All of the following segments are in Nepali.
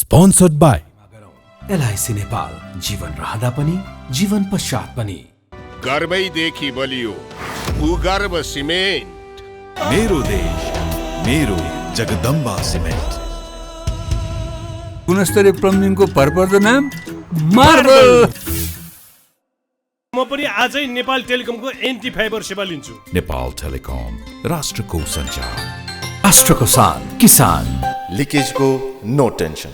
Sponsored by LIC नेपाल, जीवन रहँदा पनि जीवन पश्चात पनि। गर्वैदेखि बलियो भूगर्भ सिमेन्ट। मेरो देश मेरो जगदम्बा सिमेन्ट। गुणस्तरीय प्लम्बिङको भरपर्दो नाम मार्बल। म पनि आजै नेपाल टेलिकमको एन्टी फाइबर सेवा लिन्छु। नेपाल टेलिकम, राष्ट्रको सञ्चार, राष्ट्रको शान, किसान। लिकेजको नो टेन्सन।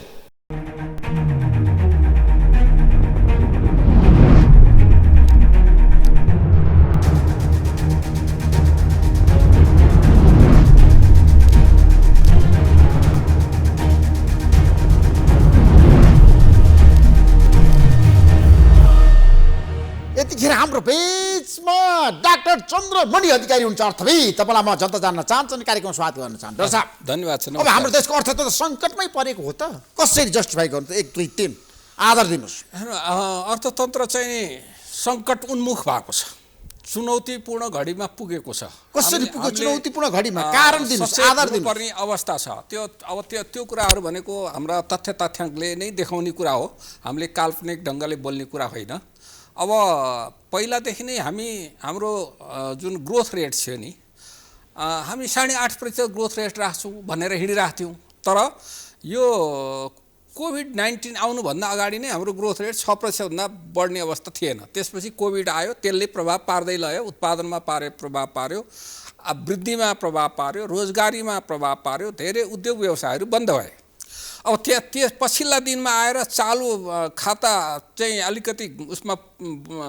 यतिखेर हाम्रो पेजमा डाक्टर चन्द्रमणि अधिकारी हुनुहुन्छ अर्थविद। तपाईँलाई म जनता जान्न चाहन्छु अनि कार्यक्रम स्वागत गर्न चाहन्छु। डाक्टर साहब धन्यवाद छ। अब हाम्रो देशको अर्थतन्त्र सङ्कटमै परेको हो त, कसरी जस्टिफाई गर्नु? 1 2 3 आधार दिनुहोस्। अर्थतन्त्र चाहिँ सङ्कट उन्मुख भएको छ, चुनौतीपूर्ण घडीमा पुगेको छ। कसरी पुग्यो चुनौतीपूर्ण घडीमा? कारण दिनुहोस्, आधार दिनुहोस्। पर्ने अवस्था छ त्यो कुराहरू भनेको हाम्रा तथ्याङ्कले नै देखाउने कुरा हो, हामीले काल्पनिक ढङ्गले बोल्ने कुरा होइन। अब पहिलादेखि नै हाम्रो जुन ग्रोथ रेट थियो नि, हामी 8.5% ग्रोथ रेट राख्छौँ भनेर हिँडिरहेको थियौँ। तर यो कोभिड-19 आउनुभन्दा अगाडि नै हाम्रो ग्रोथ रेट 6%भन्दा बढ्ने अवस्था थिएन। त्यसपछि कोभिड आयो, त्यसले प्रभाव पार्दै लयो, उत्पादनमा प्रभाव पार्यो, वृद्धिमा प्रभाव पार्यो, रोजगारीमा प्रभाव पार्यो, धेरै उद्योग व्यवसायहरू बन्द भए। अब त्यस पछिल्ला दिनमा आएर चालु खाता चाहिँ अलिकति उसमा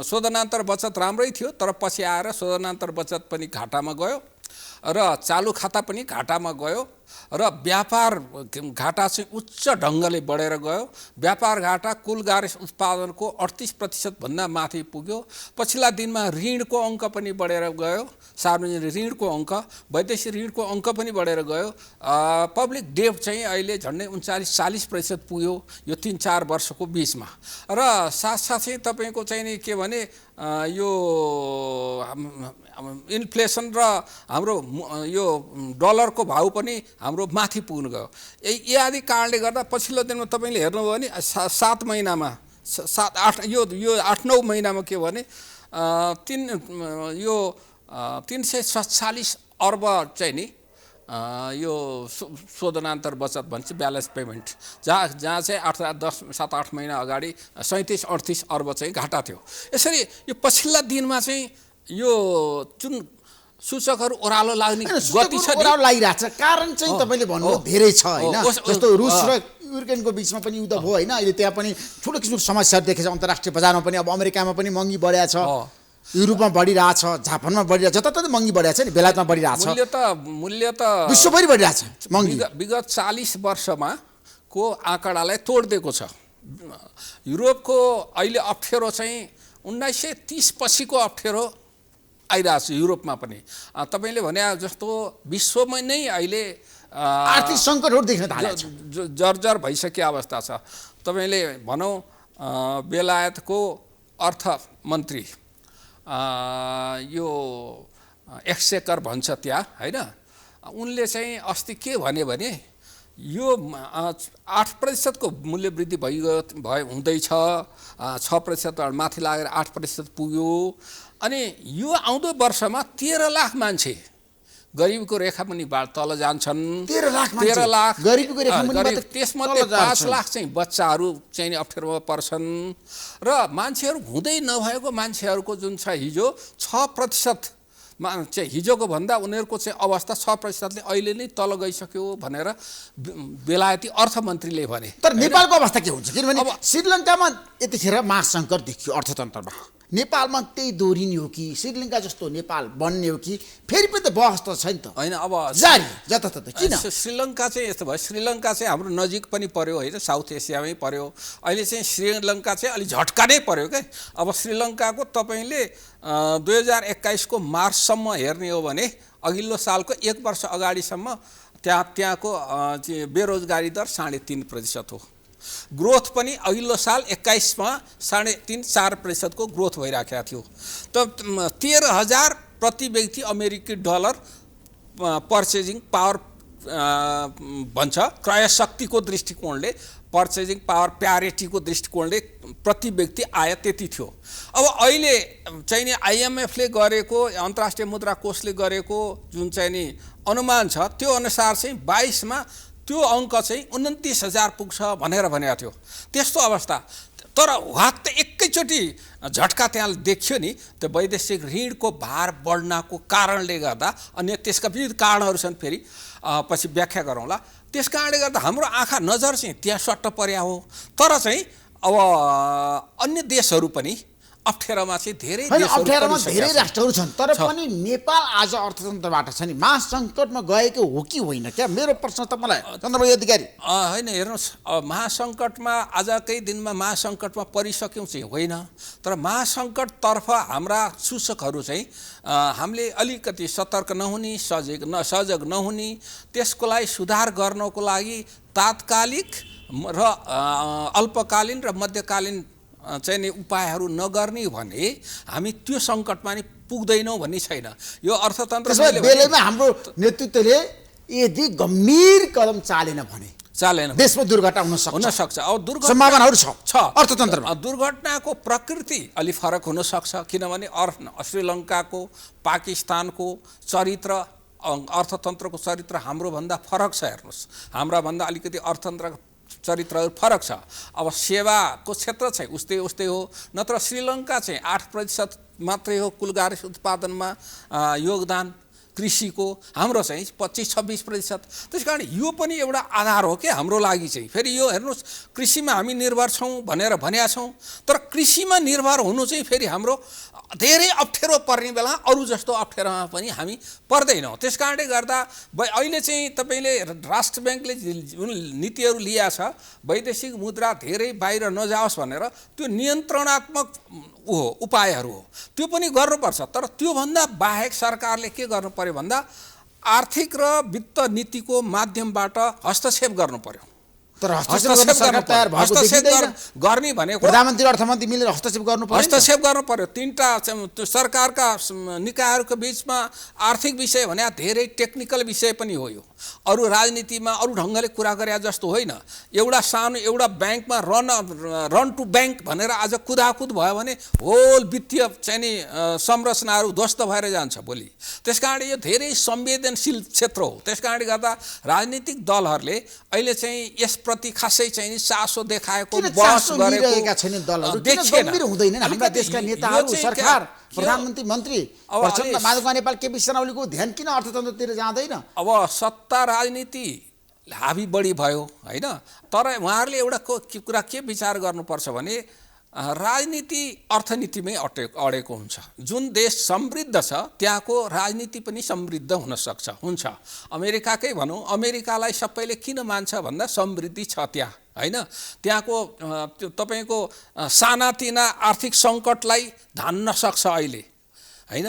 शोधनान्तर बचत राम्रै थियो, तर पछि आएर शोधनान्तर बचत पनि घाटामा गयो र चालु खाता पनि घाटामा गयो र व्यापार घाटा चाहिँ उच्च ढङ्गले बढेर गयो। व्यापार घाटा कुल गार्मेन्ट्स उत्पादनको 38% भन्दा माथि पुग्यो। पछिल्ला दिनमा ऋणको अङ्क पनि बढेर गयो, सार्वजनिक ऋणको अङ्क, वैदेशिक ऋणको अङ्क पनि बढेर गयो। पब्लिक डेट चाहिँ अहिले झन्डै 39-40% पुग्यो यो 3-4 वर्षको बिचमा। र साथसाथै तपाईँको चाहिँ नि के भने यो इन्फ्लेसन र हाम्रो यो डलरको भाउ पनि हाम्रो माथि पुग्न गयो। यही आदि कारणले गर्दा पछिल्लो दिनमा तपाईँले हेर्नुभयो भने 7 महिनामा 8-9 महिनामा के भने 347 अर्ब चाहिँ नि यो शोधनान्तर बचत भन्छ, ब्यालेन्स पेमेन्ट, जहाँ चाहिँ 7-8 महिना अगाडि 37-38 अर्ब चाहिँ घाटा थियो। यसरी यो पछिल्ला दिनमा चाहिँ यो जुन सूचकहरू ओह्रालो लाग्ने गति छ, ओह्रालो लागिरहेछ। कारण चाहिँ तपाईँले भन्नुभयो धेरै छ होइन, जस्तो रुस र युक्रेनको बिचमा पनि युद्ध भयो होइन, अहिले त्यहाँ पनि ठुलो किसिमको समस्याहरू देखेछ। अन्तर्राष्ट्रिय बजारमा पनि अब अमेरिकामा पनि महँगी बढेको छ, युरोपमा बढिरहेछ, जापानमा बढिरहेछ, जताततै महँगी बढिरहेछ नि, बेलायतमा बढिरहेछ, मूल्य त विश्वभरि बढिरहेछ महँगी। विगत 40 वर्षमा को आँकडालाई तोडिदिएको छ। युरोपको अहिले अप्ठ्यारो चाहिँ 1930 पछिको अप्ठ्यारो आइरहेको छ युरोपमा पनि। तपाईँले भने जस्तो विश्वमा नै अहिले आर्थिक सङ्कटहरू देख्न थालेको छ, जर्जर भइसके अवस्था छ। तपाईँले भनौँ बेलायतको अर्थमन्त्री यो एक्सेकर भन्छ त्यहाँ होइन, उनले चाहिँ अस्ति के भने यो 8% को मूल्य वृद्धि हुँदैछ, 6% माथि लागेर 8% पुग्यो। अनि यो आउँदो वर्षमा 13 लाख मान्छे गरिबीको रेखा पनि तल जान्छन्। 13 लाख गरिबीको रेखा, त्यसमध्ये 5 लाख चाहिँ बच्चाहरू चाहिँ अप्ठ्यारोमा पर्छन्। र मान्छेहरू हुँदै नभएको मान्छेहरूको जुन छ हिजो 6% चाहिँ हिजोको भन्दा उनीहरूको चाहिँ अवस्था 6%ले अहिले नै तल गइसक्यो भनेर बेलायती अर्थमन्त्रीले भने। तर नेपालको अवस्था के हुन्छ? किनभने श्रीलङ्कामा यतिखेर महासङ्कट देखियो अर्थतन्त्रमा, नेपालमा त्यही दोहोरिने हो कि श्रीलङ्का जस्तो नेपाल बन्ने हो कि फेरि पनि त बहस त छैन त होइन। अब जारी जताततै किन? श्रीलङ्का चाहिँ यस्तो भयो, श्रीलङ्का चाहिँ हाम्रो नजिक पनि पर्यो होइन, साउथ एसियामै पर्यो। अहिले चाहिँ श्रीलङ्का चाहिँ अलिक झट्का नै पर्यो क्या। अब श्रीलङ्काको तपाईँले 2021 को मार्चसम्म हेर्ने हो भने अघिल्लो सालको 1 वर्ष अगाडिसम्म त्यहाँको बेरोजगारी दर 3.5% हो। ग्रोथ पनि अघिल्लो साल 21मा 3.5-4% को ग्रोथ भइराखेको थियो। त 13,000 प्रति व्यक्ति अमेरिकी डलर पर्चेजिङ पावर भन्छ क्रय शक्तिको दृष्टिकोणले पर्चेजिङ पावर प्यारिटीको दृष्टिकोणले प्रति व्यक्ति आय त्यति थियो। अब अहिले चाहिँ नि IMF ले गरेको अन्तर्राष्ट्रिय मुद्रा कोषले गरेको जुन चाहिँ नि अनुमान छ त्यो अनुसार चाहिँ 22 मा त्यो अङ्क चाहिँ 29,000 पुग्छ भनेर भनेको थियो। त्यस्तो अवस्था तर वाक्क एकैचोटि झट्का त्यहाँ देखियो नि त्यो वैदेशिक ऋणको भार बढ्नको कारणले गर्दा अनि त्यसका विविध कारणहरू छन् फेरि पछि व्याख्या गरौँला। त्यस कारणले गर्दा हाम्रो आँखा नजर चाहिँ त्यहाँ सट्ट पर्या हो। तर चाहिँ अब अन्य देशहरू पनि अप्ठ्यारोमा चाहिँ धेरै अप्ठ्यारोमा धेरै राष्ट्रहरू छन् तर पनि नेपाल आज अर्थतन्त्रबाट छ नि महासङ्कटमा गएको हो कि होइन क्या मेरो प्रश्न तपाईँलाई चन्द्रबहादुर अधिकारी होइन हेर्नुहोस् महासङ्कटमा आजकै दिनमा महासङ्कटमा परिसक्यौँ चाहिँ होइन तर महासङ्कटतर्फ हाम्रा सूचकहरू चाहिँ हामीले अलिकति सतर्क नहुने सजग नहुने त्यसको लागि सुधार गर्नको लागि तात्कालिक र अल्पकालीन र मध्यकालीन चाहिँ नि उपायहरू नगर्ने भने हामी त्यो सङ्कटमा नि पुग्दैनौँ भन्ने छैन। यो अर्थतन्त्र बेलैमा हाम्रो नेतृत्वले यदि गम्भीर कदम चालेन भने देशमा दुर्घटना हुन सक्छ। अब दुर्घटना सम्भावनाहरू छ अर्थतन्त्रमा। दुर्घटनाको प्रकृति अलि फरक हुन सक्छ किनभने श्रीलङ्काको पाकिस्तानको चरित्र अर्थतन्त्रको चरित्र हाम्रो भन्दा फरक छ। हेर्नुहोस् हाम्रा भन्दा अलिकति अर्थतन्त्रको चरित्रहरू फरक छ। अब सेवाको क्षेत्र चाहिँ उस्तै हो नत्र श्रीलङ्का चाहिँ 8% मात्रै हो कुल गार्मेन्ट्स उत्पादनमा योगदान कृषिको हाम्रो चाहिँ 25-26%। त्यस कारण यो पनि एउटा आधार हो कि हाम्रो लागि चाहिँ फेरि यो हेर्नुहोस् कृषिमा हामी निर्भर छौँ भनेर भनेका छौँ तर कृषिमा निर्भर हुनु चाहिँ फेरि हाम्रो धेरै अप्ठ्यारो पर्ने बेला अरू जस्तो अप्ठ्यारोमा पनि हामी पर्दैनौँ। त्यस कारणले गर्दा अहिले चाहिँ तपाईँले राष्ट्र ब्याङ्कले जुन नीतिहरू लिएको छ वैदेशिक मुद्रा धेरै बाहिर नजाओस् भनेर त्यो नियन्त्रणात्मक उपायहरू हो त्यो पनि गर्नुपर्छ। तर त्योभन्दा बाहेक सरकारले के गर्नु पर्यो भन्दा आर्थिक र वित्त नीतिको माध्यमबाट हस्तक्षेप गर्नु पर्यो। तर हस्तक्षेप गर्ने भनेको प्रधानमन्त्री अर्थमन्त्री मिलेर हस्तक्षेप गर्नु पर्यो। तीनटा सरकारका निकायहरूको बिचमा आर्थिक विषय भने धेरै टेक्निकल विषय पनि हो। यो अरू राजनीतिमा अरू ढङ्गले कुरा गरे जस्तो होइन। एउटा सानो एउटा ब्याङ्कमा रन टु ब्याङ्क भनेर आज कुदाकुद भयो भने होल वित्तीय चाहिँ नि संरचनाहरू ध्वस्त भएर जान्छ भोलि। त्यस कारण यो धेरै संवेदनशील क्षेत्र हो। त्यस कारणले गर्दा राजनीतिक दलहरूले अहिले चाहिँ यसप्रति खासै चाहिँ चासो देखाएको बहस गरेको हुँदैन। हाम्रा देशका नेताहरू सरकार प्रधानमन्त्री मन्त्री प्रचण्ड माधव नेपाल केपी शर्मा ओलीको ध्यान किन अर्थतन्त्रतिर जाँदैन? अब सत्ता राजनीति हाबी बढी भयो होइन तर उहाँहरूले एउटा कुरा के विचार गर्नुपर्छ भने राजनीति अर्थनीतिमै अडेको हुन्छ। जुन देश समृद्ध छ त्यहाँको राजनीति पनि समृद्ध हुन सक्छ हुन्छ। अमेरिकाकै भनौँ अमेरिकालाई सबैले किन मान्छ भन्दा समृद्धि छ त्यहाँ होइन। त्यहाँको तपाईँको सानातिना आर्थिक सङ्कटलाई धान्न सक्छ अहिले होइन।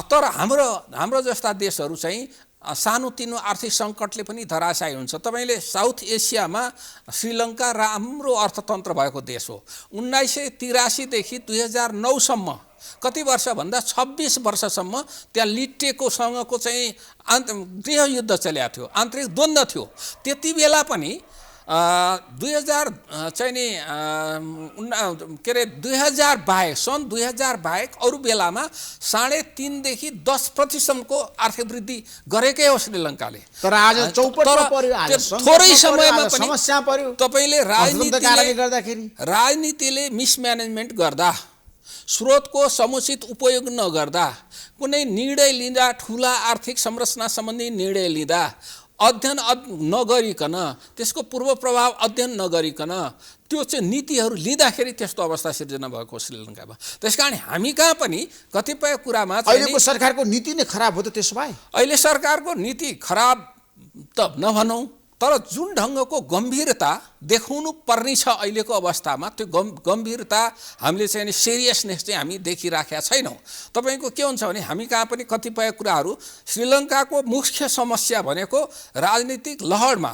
तर हाम्रो जस्ता देशहरू चाहिँ सानोतिनो आर्थिक सङ्कटले पनि धराशायी हुन्छ। तपाईँले साउथ एसियामा श्रीलङ्का राम्रो अर्थतन्त्र भएको देश हो। 1983 देखि 2009 सम्म कति वर्ष भन्दा 26 वर्षसम्म त्यहाँ लिटेकोसँगको चाहिँ गृहयुद्ध चलेको थियो, आन्तरिक द्वन्द्व थियो। त्यति बेला पनि 2000 चाहिँ नि के अरे 2000 बाहेक सन् 2000 बाहेक अरू बेलामा 3.5 देखि 10% आर्थिक वृद्धि गरेकै हो श्रीलङ्काले। तर आज चौपटमा पर्यो, थोरै समयमा पनि समस्या पर्यो। तपाईले राजनीतिले मिसम्यानेजमेन्ट गर्दा स्रोतको समुचित उपयोग नगर्दा कुनै निर्णय लिँदा ठुला आर्थिक संरचना सम्बन्धी निर्णय लिँदा अध्ययन नगरिकन त्यसको पूर्व प्रभाव अध्ययन नगरिकन त्यो चाहिँ नीतिहरू लिँदाखेरि त्यस्तो अवस्था सिर्जना भएको श्रीलङ्कामा। त्यसकारण हामी कहाँ पनि कतिपय कुरामा अहिलेको सरकारको नीति नै खराब हो त। त्यसो भए अहिले सरकारको नीति खराब त नभनौँ तर जुन ढङ्गको गम्भीरता देखाउनु पर्ने छ अहिलेको अवस्थामा त्यो गम्भीरता हामीले चाहिँ नि सिरियसनेस चाहिँ हामी देखिराखेका छैनौँ। तपाईँको के हुन्छ भने हामी कहाँ पनि कतिपय कुराहरू श्रीलङ्काको मुख्य समस्या भनेको राजनीतिक लहरमा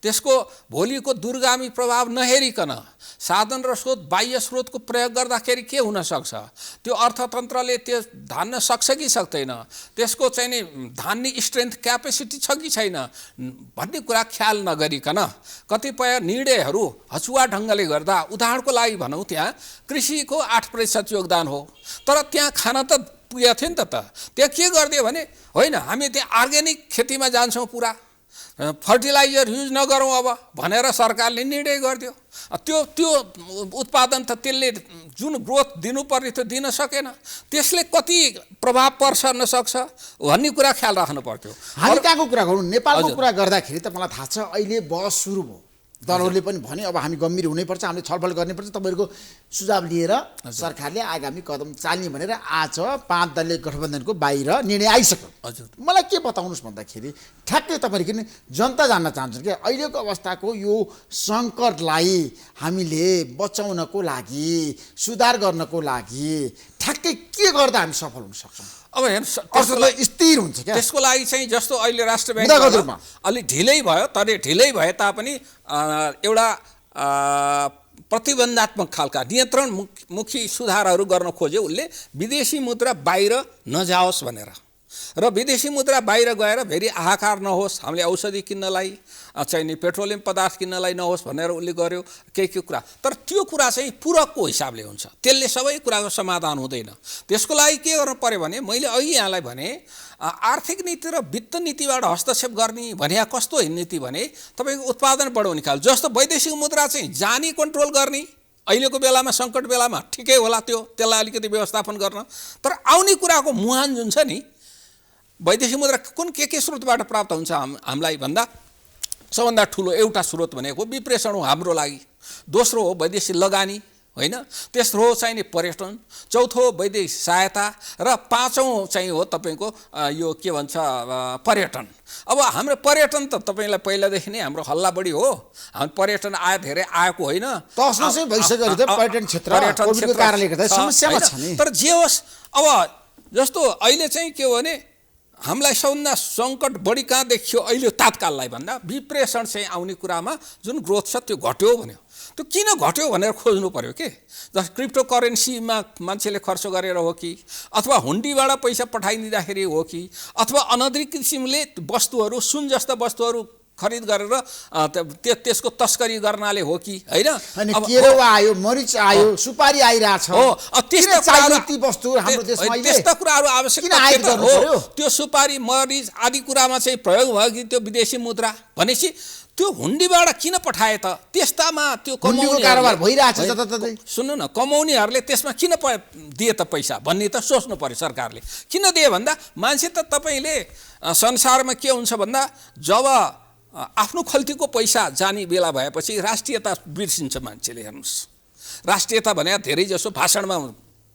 त्यसको भोलिको दूरगामी प्रभाव नहेरिकन साधन र स्रोत बाह्य स्रोतको प्रयोग गर्दाखेरि के हुन सक्छ, त्यो अर्थतन्त्रले त्यो धान्न सक्छ कि सक्दैन, त्यसको चाहिँ नि धान्ने स्ट्रेन्थ क्यापेसिटी छ कि छैन भन्ने कुरा ख्याल नगरिकन कतिपय निर्णयहरू हचुवा ढङ्गले गर्दा, उदाहरणको लागि भनौँ त्यहाँ कृषिको 8% योगदान हो, तर त्यहाँ खान त पुगेको थियो नि त। त्यहाँ के गरिदियो भने होइन हामी त्यहाँ अर्ग्यानिक खेतीमा जान्छौँ, पुरा फर्टिलाइजर युज नगरौँ अब भनेर सरकारले निर्णय गरिदियो। त्यो उत्पादन त त्यसले जुन ग्रोथ दिनुपर्ने थियो दिन सकेन, त्यसले कति प्रभाव पर्छ नसक्छ भन्ने कुरा ख्याल राख्नु पर्थ्यो। हामी कहाँको कुरा गरौँ, नेपालको कुरा गर्दाखेरि त मलाई थाहा छ अहिले बहस सुरु भयो, दलहरूले पनि भने अब हामी गम्भीर हुनैपर्छ, हामीले छलफल गर्नुपर्छ, तपाईँहरूको सुझाव लिएर सरकारले आगामी कदम चाल्ने भनेर आज 5 दलीय गठबन्धनको बाहिर निर्णय आइसक्यो। हजुर, मलाई के बताउनुहोस् भन्दाखेरि ठ्याक्कै तपाईँहरू किन जनता जान्न चाहन्छन् कि अहिलेको अवस्थाको यो सङ्कटलाई हामीले बचाउनको लागि, सुधार गर्नको लागि ठ्याक्कै के गर्दा हामी सफल हुन सक्छौँ? अब हेर्नुहोस् अर्थलाई स्थिर हुन्छ क्या, त्यसको लागि चाहिँ जस्तो अहिले राष्ट्र ब्याङ्क अलि ढिलै भयो, तर ढिलै भए तापनि एउटा प्रतिबन्धात्मक खालका नियन्त्रणमुखी सुधारहरू गर्न खोज्यो उसले, विदेशी मुद्रा बाहिर नजाओस् भनेर, र विदेशी मुद्रा बाहिर गएर फेरि हाहाकार नहोस्, हामीले औषधि किन्नलाई चाहिँ नि पेट्रोलियम पदार्थ किन्नलाई नहोस् भनेर उसले गर्यो के कुरा। तर त्यो कुरा चाहिँ पूरकको हिसाबले हुन्छ, त्यसले सबै कुराको समाधान हुँदैन। त्यसको लागि के गर्नु पर्यो भने मैले अघि यहाँलाई भने आर्थिक नीति र वित्त नीतिबाट हस्तक्षेप गर्ने भने कस्तो नीति भने तपाईँको उत्पादन बढाउने खाल, जस्तो वैदेशिक मुद्रा चाहिँ जानी कन्ट्रोल गर्ने, अहिलेको बेलामा सङ्कट बेलामा ठिकै होला त्यसलाई अलिकति व्यवस्थापन गर्न। तर आउने कुराको मुहान जुन छ नि, वैदेशिक मुद्रा कुन के स्रोतबाट प्राप्त हुन्छ हामीलाई भन्दा सबभन्दा ठुलो एउटा स्रोत भनेको विप्रेषण हो हाम्रो लागि, दोस्रो हो वैदेशिक लगानी होइन, तेस्रो हो चाहिँ नि पर्यटन, चौथो हो वैदेशिक सहायता, र पाँचौँ चाहिँ हो तपाईँको यो के भन्छ पर्यटन। अब हाम्रो पर्यटन त तपाईँलाई पहिलादेखि नै हाम्रो हल्ला बढी हो, हाम्रो पर्यटन धेरै आएको होइन, पर्यटन क्षेत्रको कारणले गर्दा समस्यामा छ नि। तर जे होस्, अब जस्तो अहिले चाहिँ के हो भने हामीलाई सबभन्दा सङ्कट बढी कहाँ देखियो अहिले तात्काललाई भन्दा विप्रेषण चाहिँ आउने कुरामा जुन ग्रोथ छ त्यो घट्यो भन्यो। त्यो किन घट्यो भनेर खोज्नु पर्यो के, जस्तो क्रिप्टो करेन्सीमा मान्छेले खर्च गरेर हो कि, अथवा हुन्डीबाट पैसा पठाइदिँदाखेरि हो कि, अथवा अनधिकृत किसिमले वस्तुहरू सुन जस्ता वस्तुहरू खरिद गरेर त्यसको तस्करी गर्नाले हो कि होइन। केरो आयो, मरिच आयो, सुपारी आइरहेछ हो, त्यस्ता कुराहरू आवश्यक हो। त्यो सुपारी मरिच आदि कुरामा चाहिँ प्रयोग भयो कि त्यो विदेशी मुद्रा भनेपछि त्यो हुन्डीबाट किन पठाए त, त्यस्तामा त्यो कमाउने कारोबार भइरहेछ जताततै। सुन्नु न, कमाउनेहरूले त्यसमा किन दिए त पैसा भन्ने त सोच्नु पर्यो सरकारले। किन दिए भन्दा मान्छे त तपाईँले संसारमा के हुन्छ भन्दा जब आफ्नो खल्तीको पैसा जाने बेला भएपछि राष्ट्रियता बिर्सिन्छ मान्छेले। हेर्नुहोस्, राष्ट्रियता भने धेरै जसो भाषणमा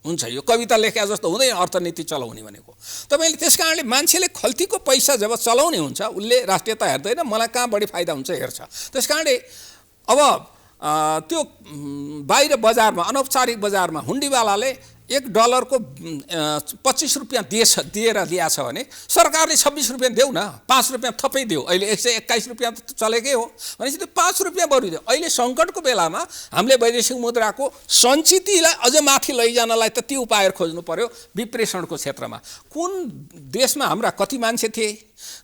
हुन्छ, यो कविता लेख्या जस्तो हुँदैन अर्थनीति चलाउने भनेको। तपाईँले त्यस कारणले मान्छेले खल्तीको पैसा जब चलाउने हुन्छ उसले राष्ट्रियता हेर्दैन, मलाई कहाँ बढी फाइदा हुन्छ हेर्छ। त्यस कारणले अब त्यो बाहिर बजारमा, अनौपचारिक बजारमा हुन्डीवालाले $1 को 25 रुपियाँ दिएर ल्याछ भने सरकारले 26 रुपियाँ देऊ न, 5 रुपियाँ थपै देऊ, अहिले 121 रुपियाँ त चलेकै हो भनेपछि त्यो 5 रुपियाँ बरु देऊ। अहिले सङ्कटको बेलामा हामीले वैदेशिक मुद्राको सञ्चितलाई अझ माथि लैजानलाई त ती उपायहरू खोज्नु पर्यो। विप्रेषणको क्षेत्रमा कुन देशमा हाम्रा कति मान्छे थिए,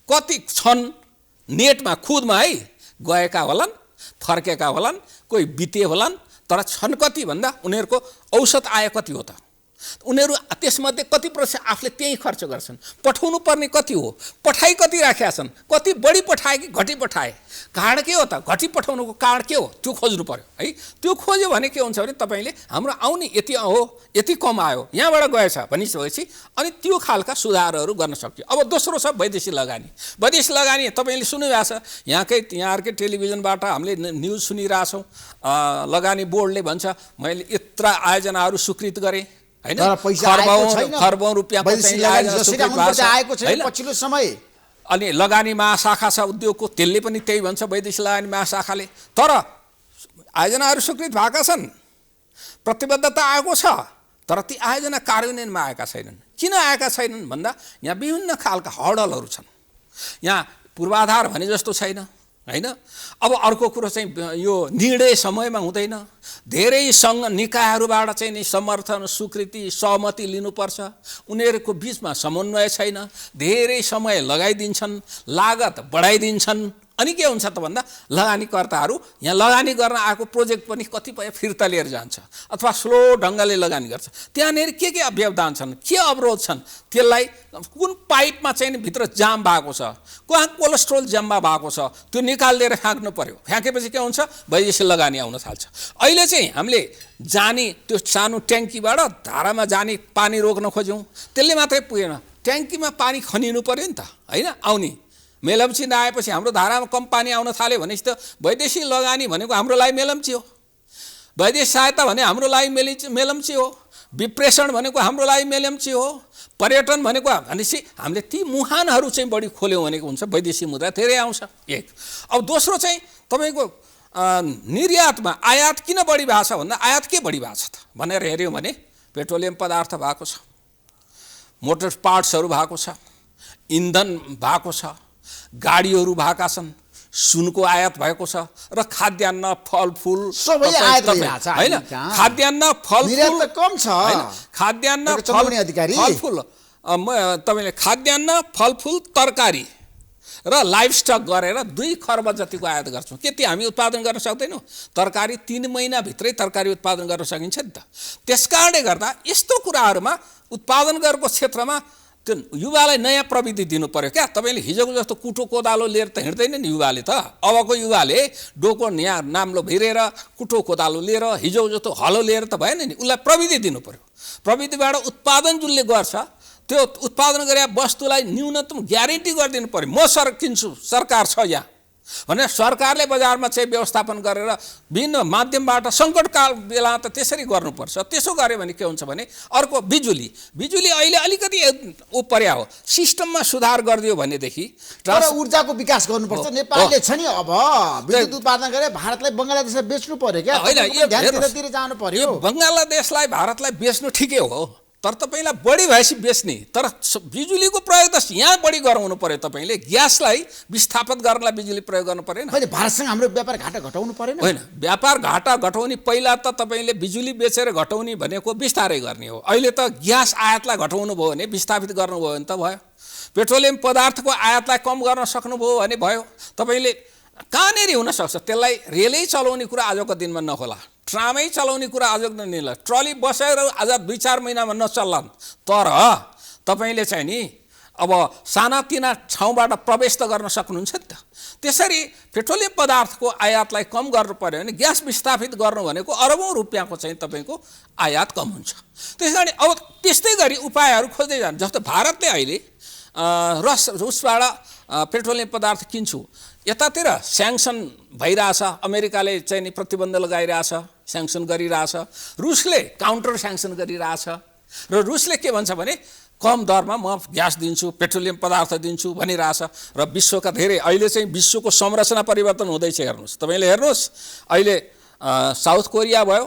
कति छन् नेटमा खुदमा है गएका होलान्, फर्केका होलान्, कोही बिते होलान्, तर छन् कति भन्दा उनीहरूको औसत आय कति हो त, उनीहरू त्यसमध्ये कति प्रतिशत आफूले त्यहीँ खर्च गर्छन्, पठाउनु पर्ने कति हो, पठाइ कति राखेका छन्, कति बढी पठाए कि घटी पठाए, कारण के हो त, घटी पठाउनुको कारण के हो त्यो खोज्नु पर्यो है। त्यो खोज्यो भने के हुन्छ भने तपाईँले हाम्रो आउने यति हो, यति कम आयो, यहाँबाट गएछ भनिसकेपछि अनि त्यो खालका सुधारहरू गर्न सक्यो। अब दोस्रो छ वैदेशिक लगानी। वैदेशिक लगानी तपाईँले सुनिरहेको छ, यहाँकै टेलिभिजनबाट हामीले न्युज सुनिरहेछौँ, लगानी बोर्डले भन्छ मैले यत्र आयोजनाहरू स्वीकृत गरेँ हैन, खरबौं रुपियाँ पछिल्लो समय। अनि लगानी महाशाखा छ उद्योगको, त्यसले पनि त्यही भन्छ वैदेशिक लगानी महाशाखाले। तर आयोजनाहरू स्वीकृत भएका छन्, प्रतिबद्धता आएको छ, तर ती आयोजना कार्यान्वयनमा आएका छैनन्। किन आएका छैनन् भन्दा यहाँ विभिन्न खालका हडलहरू छन्। यहाँ पूर्वाधार भने जस्तो छैन हैन। अब अर्को कुरो चाहिँ यो निर्णय समयमा हुँदैन, धेरै सङ्घ निकायहरूबाट चाहिँ नि समर्थन स्वीकृति सहमति लिनुपर्छ, उनीहरूको बिचमा समन्वय छैन, धेरै समय लगाइदिन्छन्, लागत बढाइदिन्छन्। अनि के हुन्छ त भन्दा लगानीकर्ताहरू यहाँ लगानी गर्न आएको प्रोजेक्ट पनि कतिपय फिर्ता लिएर जान्छ अथवा स्लो ढङ्गले लगानी गर्छ। त्यहाँनिर के व्यवधान छन्, के अवरोध छन्, त्यसलाई कुन पाइपमा चाहिँ भित्र जाम भएको छ, कहाँ कोलेस्ट्रोल जम्मा भएको छ, त्यो निकालिदिएर फ्याँक्नु पर्यो। फ्याँकेपछि के हुन्छ, वैदेशिक लगानी आउन थाल्छ। अहिले चाहिँ हामीले जाने त्यो सानो ट्याङ्कीबाट धारामा जाने पानी रोक्न खोज्यौँ, त्यसले मात्रै पुगेन, ट्याङ्कीमा पानी खनिनु पर्यो नि त हैन। आउने मेलम्ची नआएपछि हाम्रो धारामा कम पानी आउन थाल्यो भनेपछि त वैदेशिक लगानी भनेको हाम्रो लागि मेलम्ची हो, वैदेशिक सहायता भने हाम्रो लागि मेलम्ची हो, विप्रेषण भनेको हाम्रो लागि मेलम्ची हो, पर्यटन भनेको भनेपछि हामीले ती मुहानहरू चाहिँ बढी खोल्यौँ भनेको हुन्छ, वैदेशिक मुद्रा धेरै आउँछ एक। अब दोस्रो चाहिँ तपाईँको निर्यातमा आयात किन बढी भएको छ भन्दा आयात के बढी भएको छ त भनेर हेऱ्यौँ भने पेट्रोलियम पदार्थ भएको छ, मोटर पार्ट्सहरू भएको छ, इन्धन भएको छ, गाडीहरू भएका छन्, सुनको आयात भएको छ र खाद्यान्न फलफुल सबै आयात भइरहेछ हैन। खाद्यान्न फलफुल कम छ, खाद्यान्न फलफुल तपाईँले खाद्यान्न फलफुल तरकारी र लाइभस्टक गरेर 2 खर्ब जतिको आयात गर्छौँ। के हामी उत्पादन गर्न सक्दैनौँ? तरकारी 3 महिनाभित्रै तरकारी उत्पादन गर्न सकिन्छ नि त। त्यसकारणले गर्दा यस्तो कुराहरूमा उत्पादन गरेको क्षेत्रमा त्यो युवालाई नयाँ प्रविधि दिनु पर्यो क्या। तपाईँले हिजोको जस्तो कुटो कोदालो लिएर त हिँड्दैन नि युवाले त। अबको युवाले डोको यहाँ नाम्लो भिरेर कुटो कोदालो लिएर हिजोको जस्तो हलो लिएर त भएन नि, उसलाई प्रविधि दिनु पर्यो। प्रविधिबाट उत्पादन जुनले गर्छ त्यो उत्पादन गरे वस्तुलाई न्यूनतम ग्यारेन्टी गरिदिनु पर्यो। म किन्छु, सरकार छ यहाँ भने सरकारले बजारमा चाहिँ व्यवस्थापन गरेर विभिन्न माध्यमबाट सङ्कटकाल बेला त त्यसरी गर्नुपर्छ। त्यसो गऱ्यो भने के हुन्छ भने अर्को बिजुली अहिले अलिकति पर्या हो, सिस्टममा सुधार गरिदियो भनेदेखि तर ऊर्जाको विकास गर्नुपर्छ। नेपालले छ नि अब विद्युत उत्पादन गरे भारतलाई बङ्गलादेशलाई बेच्नु पर्यो क्या, ध्यानतिर जानु पर्यो। बङ्गलादेशलाई भारतलाई बेच्नु ठिकै हो, तर तपाईँलाई बढी भएपछि बेच्ने, तर बिजुलीको प्रयोग त यहाँ बढी गराउनु पर्यो। तपाईँले ग्यासलाई विस्थापित गर्नलाई बिजुली प्रयोग गर्नु परेन। होइन, भारतसँग हाम्रो व्यापार घाटा घटाउनु परेन। होइन, व्यापार घाटा घटाउने पहिला त तपाईँले बिजुली बेचेर घटाउने भनेको बिस्तारै गर्ने हो। अहिले त ग्यास आयातलाई घटाउनु भयो भने, विस्थापित गर्नुभयो भने त भयो। पेट्रोलियम पदार्थको आयातलाई कम गर्न सक्नुभयो भने भयो। तपाईँले कहाँनिर हुनसक्छ, त्यसलाई रेलै चलाउने कुरा आजको दिनमा नहोला, ट्रामै चलाउने कुरा आजको दिन नहोला, ट्रली बसेर आज 2-4 महिनामा नचल्लान्, तर तपाईँले चाहिँ नि अब सानातिना ठाउँबाट प्रवेश त गर्न सक्नुहुन्छ नि त। त्यसरी पेट्रोलियम पदार्थको आयातलाई कम गर्नु पर्यो भने ग्यास विस्थापित गर्नु भनेको अरबौँ रुपियाँको चाहिँ तपाईँको आयात कम हुन्छ। त्यस कारण अब त्यस्तै गरी उपायहरू खोज्दै जानु। जस्तो भारतले अहिले रुसबाट पेट्रोलियम पदार्थ किन्छु, यतातिर स्याङ्सन भइरहेछ, अमेरिकाले चाहिँ नि प्रतिबन्ध लगाइरहेछ, स्याङ्सन गरिरहेछ, रुसले काउन्टर स्याङ्सन गरिरहेछ र रुसले के भन्छ भने कम दरमा म ग्यास दिन्छु, पेट्रोलियम पदार्थ दिन्छु भनिरहेछ। र विश्वका धेरै अहिले चाहिँ विश्वको संरचना परिवर्तन हुँदैछ। हेर्नुहोस्, तपाईँले हेर्नुहोस्, अहिले साउथ कोरिया भयो,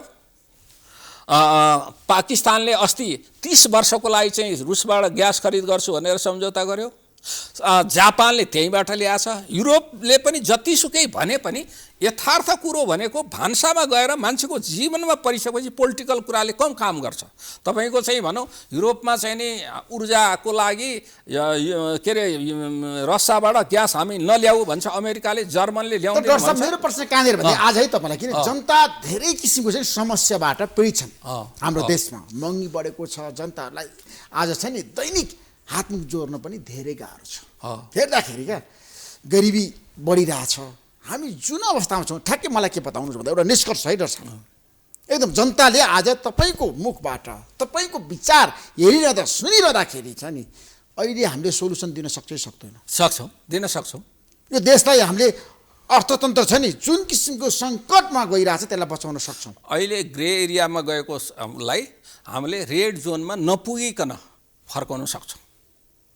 पाकिस्तानले अस्ति 30 वर्षको लागि चाहिँ रुसबाट ग्यास खरिद गर्छु भनेर सम्झौता गर्यो, जापानले त्यहीँबाट ल्याएछ, युरोपले पनि जतिसुकै भने पनि यथार्थ कुरो भनेको भान्सामा गएर मान्छेको जीवनमा परिसकेपछि पोलिटिकल कुराले कम काम गर्छ। तपाईँको चाहिँ भनौँ युरोपमा चाहिँ नि ऊर्जाको लागि के अरे रसियाबाट ग्यास हामी नल्याऊ भन्छ अमेरिकाले, जर्मनले ल्याउँदैन भन्छ। मेरो प्रश्न कहाँनिर भने आज है तपाईँलाई किन जनता धेरै किसिमको चाहिँ समस्याबाट पीडित छन् हाम्रो देशमा, महँगी बढेको छ, जनताहरूलाई आज छ नि दैनिक हातमुख जोड्न पनि धेरै गाह्रो छ। हेर्दाखेरि क्या गरिबी बढिरहेछ। हामी जुन अवस्थामा छौँ ठ्याक्कै मलाई के बताउनुहोस् भन्दा एउटा निष्कर्ष है दर्शक, एकदम जनताले आज तपाईँको मुखबाट तपाईँको विचार हेरिरहँदा सुनिरहँदाखेरि छ नि अहिले हामीले सोल्युसन दिन सक्छौँ दिन सक्छौँ। यो देशलाई हामीले अर्थतन्त्र छ नि जुन किसिमको सङ्कटमा गइरहेछ त्यसलाई बचाउन सक्छौँ। अहिले ग्रे एरियामा गएकोलाई हामीले रेड जोनमा नपुगिकन फर्काउन सक्छौँ।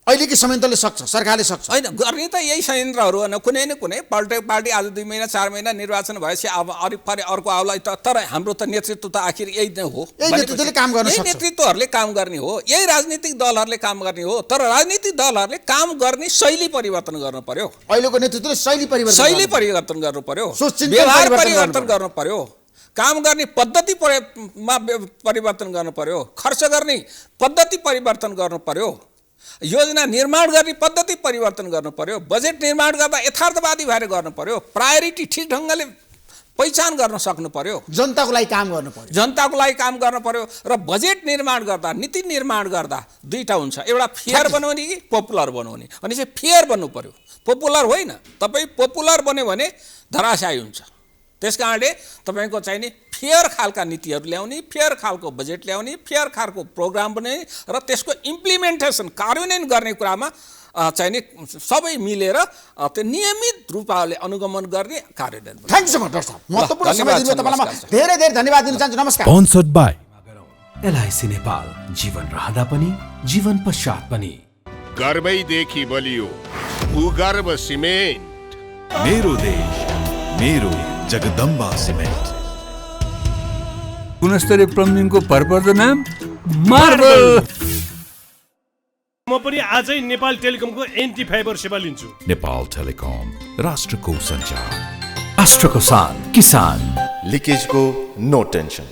अहिलेको संयन्त्रले सक्छ, सरकारले सक्छ। होइन गर्ने त यही संयन्त्रहरू होइन, कुनै न कुनै पोलिटिकल पार्टी आज 2 महिना 4 महिना निर्वाचन भएपछि अब अलिक अर्को आउला त, तर हाम्रो त नेतृत्व त आखिर यही नै हो। यही नेतृत्वले काम गर्न यही सक्छ। नेतृत्वहरूले काम गर्ने हो, यही राजनीतिक दलहरूले काम गर्ने हो, तर राजनीतिक दलहरूले काम गर्ने शैली परिवर्तन गर्नु पर्यो। अहिलेको नेतृत्वले शैली परिवर्तन गर्नु पर्यो, सोच चिन्तन व्यवहार परिवर्तन परिवर्तन गर्नु पर्यो, काम गर्ने पद्धति परिवर्तन गर्नु पर्यो, खर्च गर्ने पद्धति परिवर्तन गर्नु पर्यो, योजना निर्माण गर्ने पद्धति परिवर्तन गर्नु पर्यो, बजेट निर्माण गर्दा यथार्थवादी भएर गर्नु पर्यो, प्रायोरिटी ठिक ढङ्गले पहिचान गर्न सक्नु पर्यो, जनताको लागि काम गर्नु पर्यो, जनताको लागि काम गर्न पर्यो। र बजेट निर्माण गर्दा, नीति निर्माण गर्दा दुईटा हुन्छ, एउटा फेयर बनाउने कि पपुलर बनाउने। भने चाहिँ फेयर बन्नु पर्यो, पपुलर होइन। तपाईँ पपुलर बन्यो भने धराशायी हुन्छ। त्यस कारणले तपाईँको चाहिँ नि फेयर खालका नीतिहरू ल्याउने, फेयर खालको बजेट ल्याउने, फेयर खालको प्रोग्राम बनाउने र त्यसको इम्प्लिमेन्टेसन कार्यान्वयन गर्ने कुरामा चाहिँ नि सबै मिलेर त्यो नियमित रूपले अनुगमन गर्ने कार्यान्वयन। Thank you so much doctor साहब, महत्त्वपूर्ण समय दिनु तपाईँलाई म धेरै धेरै धन्यवाद दिन चाहन्छु। नमस्कार। Sponsored by एलआईसी नेपाल, जीवन रहँदा पनि जीवन पश्चात पनि। गर्वैदेखि बलियो भूगर्भ सिमेन्ट। मेरो देश मेरो जगदम्बा सिमेन्ट। गुणस्तरीय प्लम्बिङको भरपर्दो नाम मार्बल। म पनि आजै नेपाल टेलिकमको एन्टी फाइबर सेवा लिन्छु। नेपाल टेलिकम राष्ट्रको सञ्चार। राष्ट्रको शान, किसान। लिकेजको नो टेन्सन।